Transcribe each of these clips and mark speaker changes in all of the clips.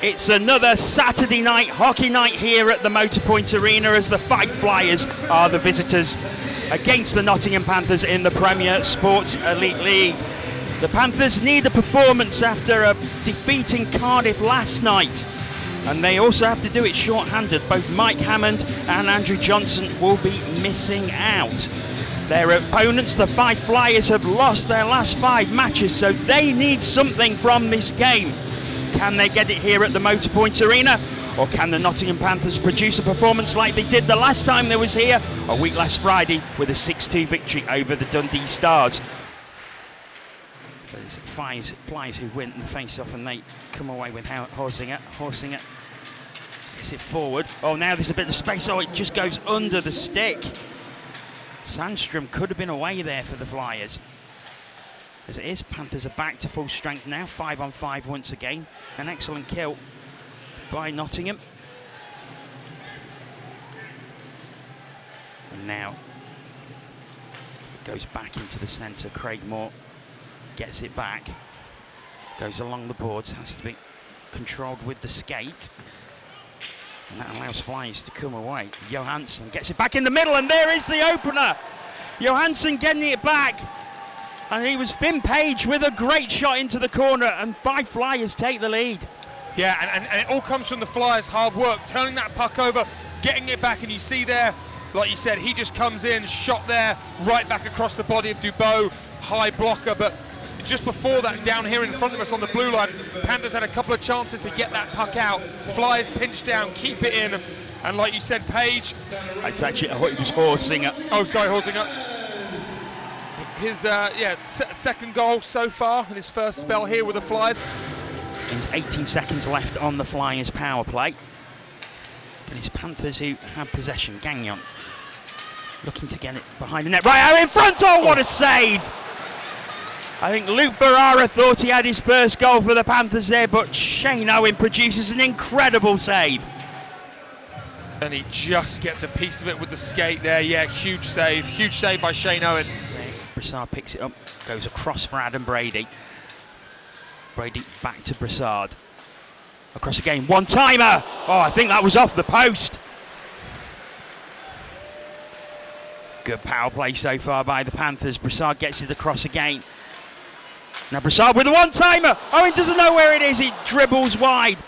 Speaker 1: It's another Saturday night hockey night here at the Motorpoint Arena as the Fife Flyers are the visitors against the Nottingham Panthers in the Premier Sports Elite League. The Panthers need a performance after defeating Cardiff last night, and they also have to do it short-handed. Both Mike Hammond and Andrew Johnson will be missing out. Their opponents, the Fife Flyers, have lost their last 5 matches, so they need something from this game. Can they get it here at the Motorpoint Arena? Or can the Nottingham Panthers produce a performance like they did the last time they was here, a week last Friday, with a 6-2 victory over the Dundee Stars? But it's Flyers who win the face-off, and they come away with Horsinger gets it forward. Oh, now there's a bit of space. Oh, it just goes under the stick. Sandstrom could have been away there for the Flyers. As it is, Panthers are back to full strength now, 5-on-5 once again. An excellent kill by Nottingham. And now it goes back into the centre. Craig Moore gets it back, goes along the boards, has to be controlled with the skate. And that allows Flyers to come away. Johansson gets it back in the middle, and there is the opener. Johansson getting it back. And he was Finn Page with a great shot into the corner, and Fife Flyers take the lead.
Speaker 2: Yeah, and it all comes from the Flyers' hard work, turning that puck over, getting it back, and you see there, like you said, he just comes in, shot there, right back across the body of Dubeau, high blocker, but just before that, down here in front of us on the blue line, Panthers had a couple of chances to get that puck out. Flyers pinch down, keep it in, and like you said, Page.
Speaker 1: It's actually, it was Horsinger.
Speaker 2: Oh, sorry, Horsinger. His second goal so far in his first spell here with the Flyers.
Speaker 1: There's 18 seconds left on the Flyers power play. But it's Panthers who have possession. Gagnon looking to get it behind the net. Right out in front. Oh, what a save! I think Luke Ferrara thought he had his first goal for the Panthers there, but Shane Owen produces an incredible save.
Speaker 2: And he just gets a piece of it with the skate there. Yeah, huge save by Shane Owen.
Speaker 1: Brassard picks it up, goes across for Adam Brady. Brady back to Brassard. Across again, one-timer! Oh, I think that was off the post. Good power play so far by the Panthers. Brassard gets it across again. Now Brassard with a one-timer! Owen doesn't know where it is, it dribbles wide.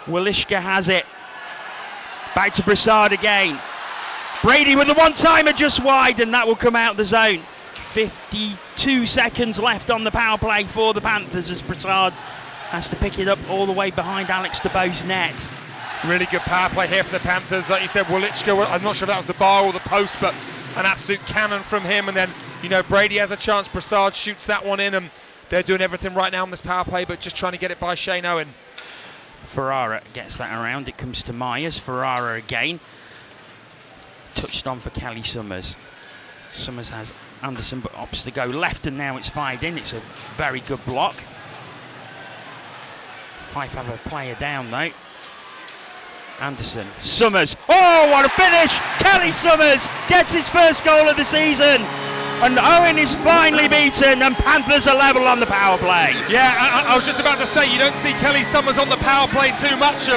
Speaker 1: Walishka has it. Back to Brassard again. Brady with the one-timer just wide, and that will come out the zone. 52 seconds left on the power play for the Panthers as Brassard has to pick it up all the way behind Alex DeBoe's net.
Speaker 2: Really good power play here for the Panthers. Like you said, Wolichka, I'm not sure if that was the bar or the post, but an absolute cannon from him. And then, you know, Brady has a chance. Brassard shoots that one in, and they're doing everything right now on this power play, but just trying to get it by Shane Owen.
Speaker 1: Ferrara gets that around. It comes to Myers. Ferrara again. Touched on for Kelly Summers. Summers has Anderson, but opts to go left, and now it's fired in. It's a very good block. Fife have a player down though. Anderson, Summers. Oh, what a finish! Kelly Summers gets his first goal of the season. And Owen is finally beaten, and Panthers are level on the power play.
Speaker 2: Yeah, I was just about to say, you don't see Kelly Summers on the power play too much.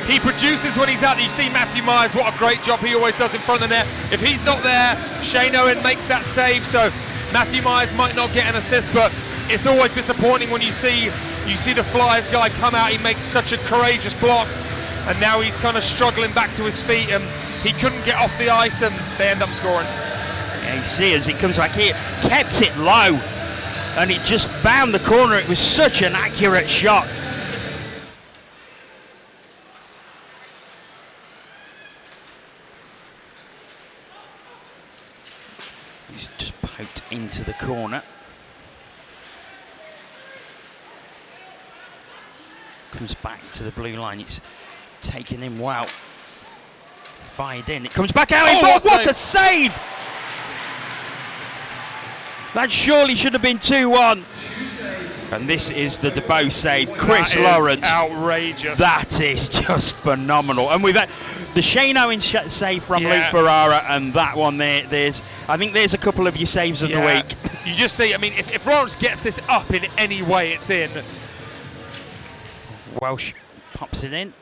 Speaker 2: He produces when he's out there. You see Matthew Myers, what a great job he always does in front of the net. If he's not there, Shane Owen makes that save, so Matthew Myers might not get an assist, but it's always disappointing when you see the Flyers guy come out. He makes such a courageous block, and now he's kind of struggling back to his feet, and he couldn't get off the ice, and they end up scoring.
Speaker 1: Yeah, you see as he comes back here, kept it low, and it just found the corner. It was such an accurate shot. He's just poked into the corner. Comes back to the blue line. It's taken in well. Fired in. It comes back out. What a save! That surely should have been 2-1. And this is the DeBoe save. Chris Lawrence.
Speaker 2: Outrageous.
Speaker 1: That is just phenomenal. And we've had the Shane Owen save from Luke Ferrara, and that one there. I think there's a couple of your saves of the week.
Speaker 2: You just see, I mean, if Lawrence gets this up in any way, it's in.
Speaker 1: Welsh Pops it in.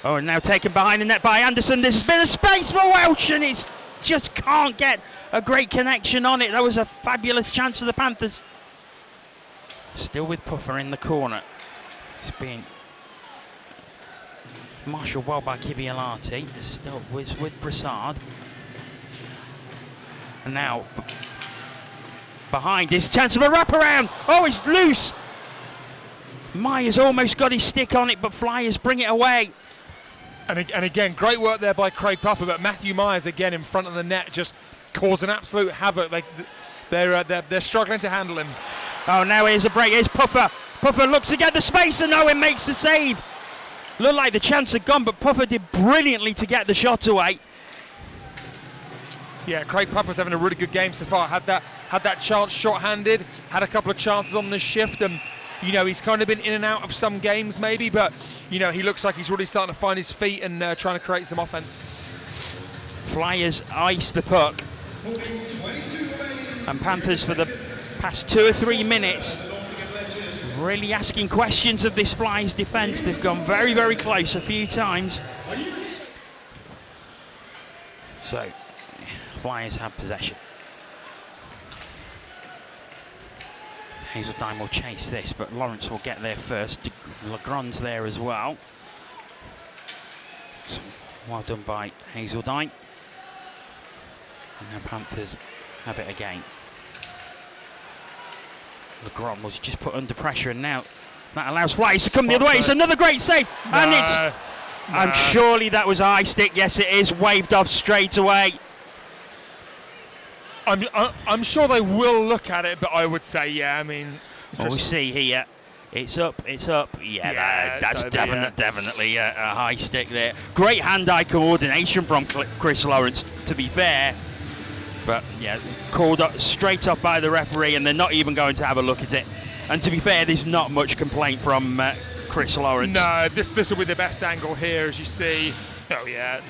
Speaker 1: Oh, and now taken behind the net by Anderson. This has been a space for Welsh, and it's just can't get a great connection on it. That was a fabulous chance for the Panthers. Still with Puffer in the corner. It's being marshalled well by Kivialati. Still with Brassard. And now behind this chance of a wraparound. Oh, it's loose. Myers almost got his stick on it, but Flyers bring it away.
Speaker 2: And again, great work there by Craig Puffer, but Matthew Myers again in front of the net just causing absolute havoc. They're struggling to handle him.
Speaker 1: Oh, now here's a break. Here's Puffer. Puffer looks to get the space, and Owen makes the save. Looked like the chance had gone, but Puffer did brilliantly to get the shot away.
Speaker 2: Yeah, Craig Puffer's having a really good game so far. Had that chance short-handed, had a couple of chances on this shift, and you know, he's kind of been in and out of some games maybe, but you know, he looks like he's really starting to find his feet and trying to create some offense.
Speaker 1: Flyers ice the puck. And Panthers for the past 2 or 3 minutes really asking questions of this Flyers defence. They've gone very, very close a few times. So, Flyers have possession. Hazeltine will chase this, but Lawrence will get there first. Legrand's there as well. So, well done by Hazeltine. And now Panthers have it again. Legrand was just put under pressure, and now that allows Flyers to come the other way. It's another great save, and it's... And surely that was a high stick. Yes, it is. Waved off straight away.
Speaker 2: I'm sure they will look at it, but I would say, yeah, I mean...
Speaker 1: Well, we see here, it's up. Yeah, that's definitely a high stick there. Great hand-eye coordination from Chris Lawrence, to be fair. But, yeah, called up straight up by the referee, and they're not even going to have a look at it. And to be fair, there's not much complaint from Chris Lawrence.
Speaker 2: No, this will be the best angle here, as you see. Oh, yeah,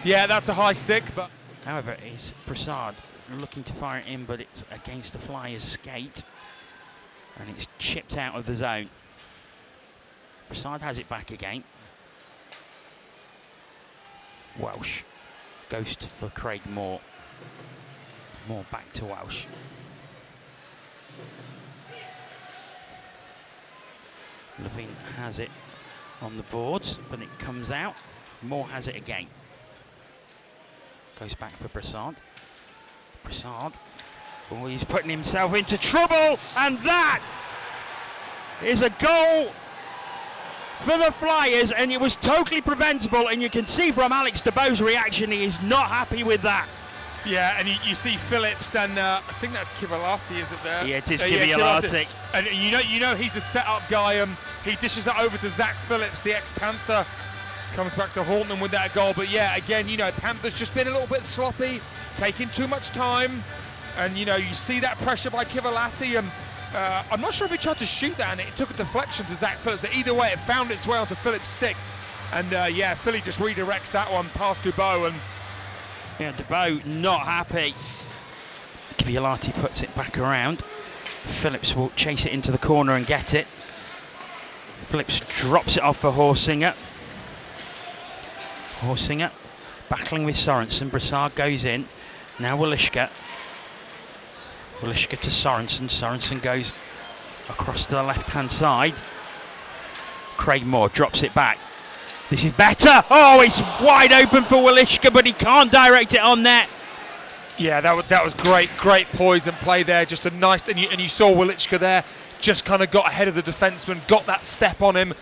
Speaker 2: yeah, that's a high stick, but...
Speaker 1: However, it's Brassard looking to fire it in, but it's against the Flyers' skate, and it's chipped out of the zone. Brassard has it back again. Welsh goes for Craig Moore. Moore back to Welsh. Levine has it on the boards, but it comes out. Moore has it again. Goes back for Brassard. Brassard, oh, he's putting himself into trouble, and that is a goal for the Flyers, and it was totally preventable, and you can see from Alex DeBoe's reaction, he is not happy with that.
Speaker 2: Yeah, and you see Phillips, and I think that's Kivialati, is it there?
Speaker 1: Yeah, it is Kivialati.
Speaker 2: And you know he's a set-up guy. He dishes that over to Zach Phillips, the ex-Panther. Comes back to Horton with that goal, but yeah, again, you know, Panthers just been a little bit sloppy, taking too much time, and you know, you see that pressure by Kivialati, and I'm not sure if he tried to shoot that, and it took a deflection to Zach Phillips. Either way, it found its way onto Phillips' stick, and yeah, Philly just redirects that one past Dubois, and
Speaker 1: yeah, Dubois not happy. Kivialati puts it back around. Phillips will chase it into the corner and get it. Phillips drops it off for Horsinger. Horsinger battling with Sorensen. Brassard goes in. Now Walishka. Walishka to Sorensen. Sorensen goes across to the left-hand side. Craig Moore drops it back. This is better. Oh, it's wide open for Walishka, but he can't direct it on net.
Speaker 2: Yeah, that was great poise and play there. Just a nice, and you saw Walishka there, just kind of got ahead of the defenseman, got that step on him.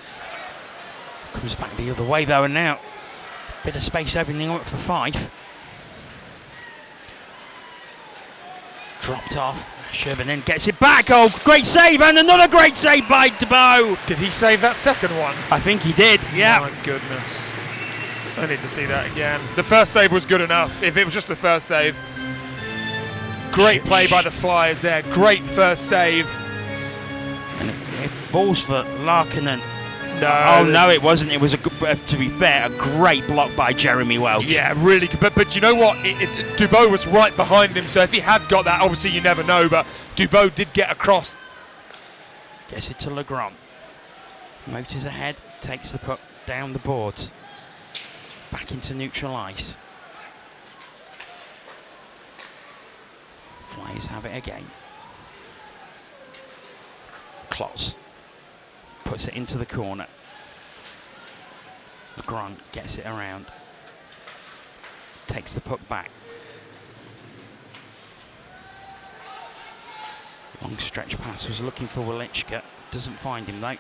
Speaker 1: Comes back the other way though, and now bit of space opening up for Fife. Dropped off. Sherman then gets it back. Oh, great save, and another great save by Dubois.
Speaker 2: Did he save that second one?
Speaker 1: I think he did, yeah.
Speaker 2: My goodness. I need to see that again. The first save was good enough, if it was just the first save. Great play by the Flyers there. Great first save.
Speaker 1: And it falls for Larkinen.
Speaker 2: No.
Speaker 1: Oh, no, it wasn't. It was, to be fair, a great block by Jeremy Welch.
Speaker 2: Yeah, really good. But you know what? Dubois was right behind him, so if he had got that, obviously you never know, but Dubois did get across.
Speaker 1: Gets it to Legrand. Motors ahead takes the puck down the boards, back into neutral ice. Flyers have it again. Klotz puts it into the corner. Grant gets it around. Takes the puck back. Long stretch pass, was looking for Wilichka. Doesn't find him though.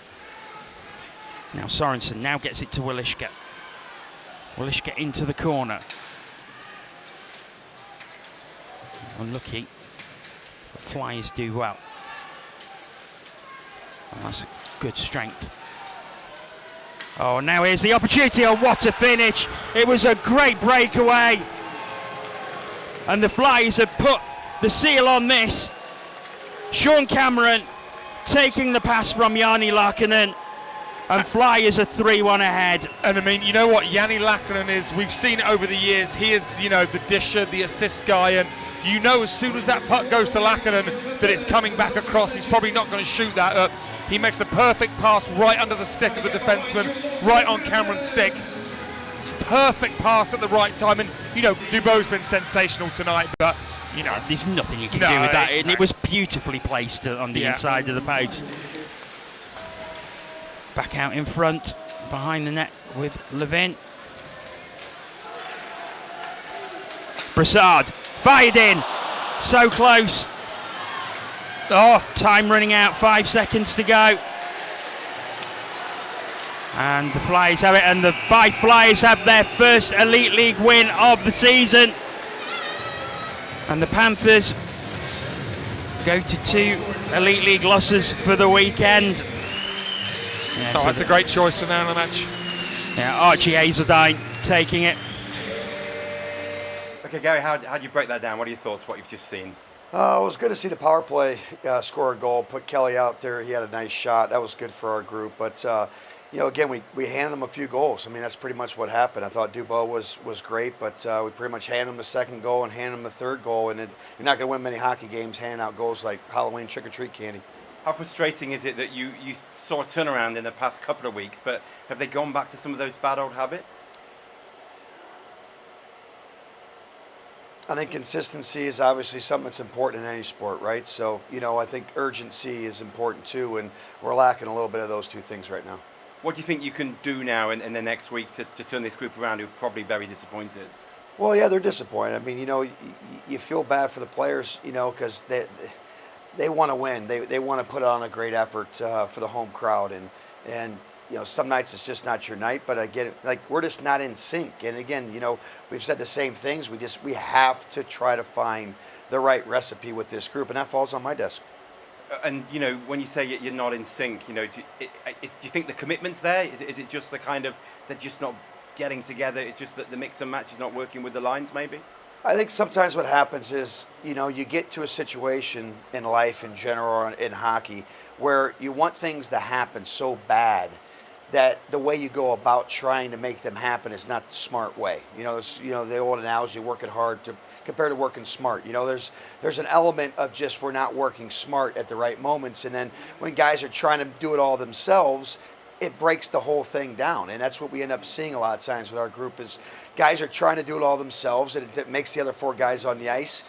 Speaker 1: Now Sorensen now gets it to Wilichka. Wilichka into the corner. Unlucky. But Flyers do well. And that's a good strength. Oh, now here's the opportunity. Oh, what a finish. It was a great breakaway. And the Flyers have put the seal on this. Sean Cameron taking the pass from Jani Laakkonen. And Flyers are 3-1 ahead.
Speaker 2: And I mean, you know what Jani Laakkonen is? We've seen it over the years. He is, you know, the disher, the assist guy. And you know as soon as that puck goes to Laakkonen that it's coming back across. He's probably not going to shoot that up. He makes the perfect pass right under the stick of the defenseman, right on Cameron's stick. Perfect pass at the right time. And, you know, Dubois been sensational tonight, but, you know.
Speaker 1: There's nothing you can do with that.
Speaker 2: Exactly.
Speaker 1: And it was beautifully placed on the inside of the post. Back out in front, behind the net with Levin. Brassard, fired in. So close. Oh, time running out, 5 seconds to go. And the Flyers have it, and the Fife Flyers have their first Elite League win of the season. And the Panthers go to 2 Elite League losses for the weekend. Yeah,
Speaker 2: so that's a great choice for now in the match.
Speaker 1: Yeah, Archie Hazeldine taking it.
Speaker 3: Okay, Gary, how do you break that down? What are your thoughts, what you've just seen?
Speaker 4: It was good to see the power play score a goal, put Kelly out there. He had a nice shot. That was good for our group. But, you know, again, we handed them a few goals. I mean, that's pretty much what happened. I thought Dubois was great, but we pretty much handed them the second goal and handed them the third goal. And you're not going to win many hockey games handing out goals like Halloween trick-or-treat candy.
Speaker 3: How frustrating is it that you saw a turnaround in the past couple of weeks, but have they gone back to some of those bad old habits?
Speaker 4: I think consistency is obviously something that's important in any sport, right? So, you know, I think urgency is important too, and we're lacking a little bit of those two things right now.
Speaker 3: What do you think you can do now in the next week to turn this group around who are probably very disappointed?
Speaker 4: Well, yeah, they're disappointed. I mean, you know, you feel bad for the players, you know, because they want to win. They want to put on a great effort for the home crowd, and you know, some nights it's just not your night. But again, like, we're just not in sync. And again, you know, we've said the same things. We have to try to find the right recipe with this group, and that falls on my desk.
Speaker 3: And you know, when you say you're not in sync, you know, do you think the commitment's there? Is it just the kind of they're just not getting together? It's just that the mix and match is not working with the lines, maybe?
Speaker 4: I think sometimes what happens is, you know, you get to a situation in life in general or in hockey where you want things to happen so bad that the way you go about trying to make them happen is not the smart way. You know, the old analogy, working hard compared to working smart. You know, there's an element of just we're not working smart at the right moments, and then when guys are trying to do it all themselves, it breaks the whole thing down. And that's what we end up seeing a lot of times with our group is guys are trying to do it all themselves, and it makes the other 4 guys on the ice.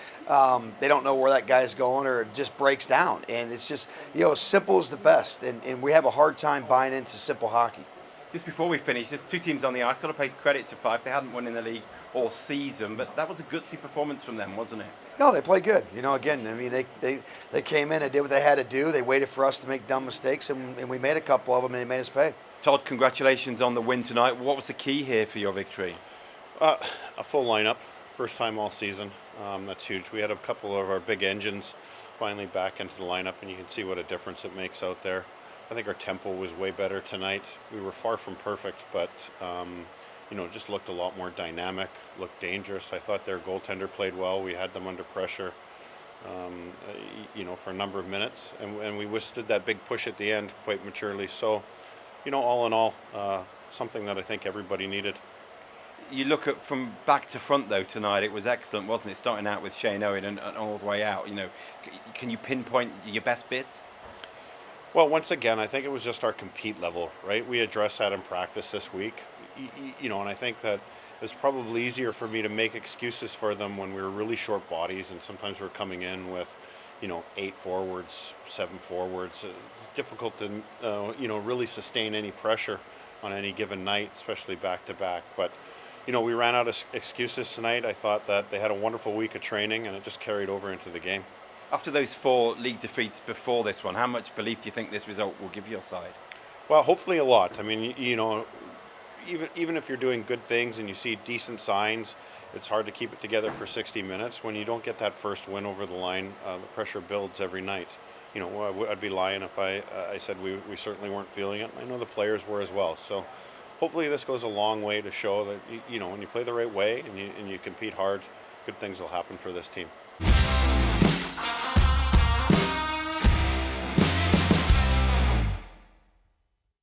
Speaker 4: They don't know where that guy's going, or it just breaks down. And it's just, you know, simple is the best. And we have a hard time buying into simple hockey.
Speaker 3: Just before we finish, there's 2 teams on the ice. Got to pay credit to Fife. They hadn't won in the league all season, but that was a gutsy performance from them, wasn't it?
Speaker 4: No, they played good. You know, again, I mean, they came in and did what they had to do. They waited for us to make dumb mistakes, and we made a couple of them, and they made us pay.
Speaker 3: Todd, congratulations on the win tonight. What was the key here for your victory?
Speaker 5: A full lineup, first time all season. That's huge. We had a couple of our big engines finally back into the lineup, and you can see what a difference it makes out there. I think our tempo was way better tonight. We were far from perfect, but you know, just looked a lot more dynamic, looked dangerous. I thought their goaltender played well. We had them under pressure, you know, for a number of minutes, and we withstood that big push at the end quite maturely. So, you know, all in all, something that I think everybody needed.
Speaker 3: You look at from back to front though tonight, it was excellent, wasn't it? Starting out with Shane Owen and all the way out. You know, can you pinpoint your best bits?
Speaker 5: Well, once again, I think it was just our compete level, right? We addressed that in practice this week, and I think that it's probably easier for me to make excuses for them when we were really short bodies, and sometimes we're coming in with, 8 forwards, 7 forwards. Difficult to, really sustain any pressure on any given night, especially back to back. But, we ran out of excuses tonight. I thought that they had a wonderful week of training, and it just carried over into the game.
Speaker 3: After those 4 league defeats before this one, how much belief do you think this result will give your side?
Speaker 5: Well, hopefully a lot. I mean, even if you're doing good things and you see decent signs, it's hard to keep it together for 60 minutes. When you don't get that first win over the line, the pressure builds every night. I'd be lying if I said we certainly weren't feeling it. I know the players were as well. So hopefully this goes a long way to show that, when you play the right way and you compete hard, good things will happen for this team.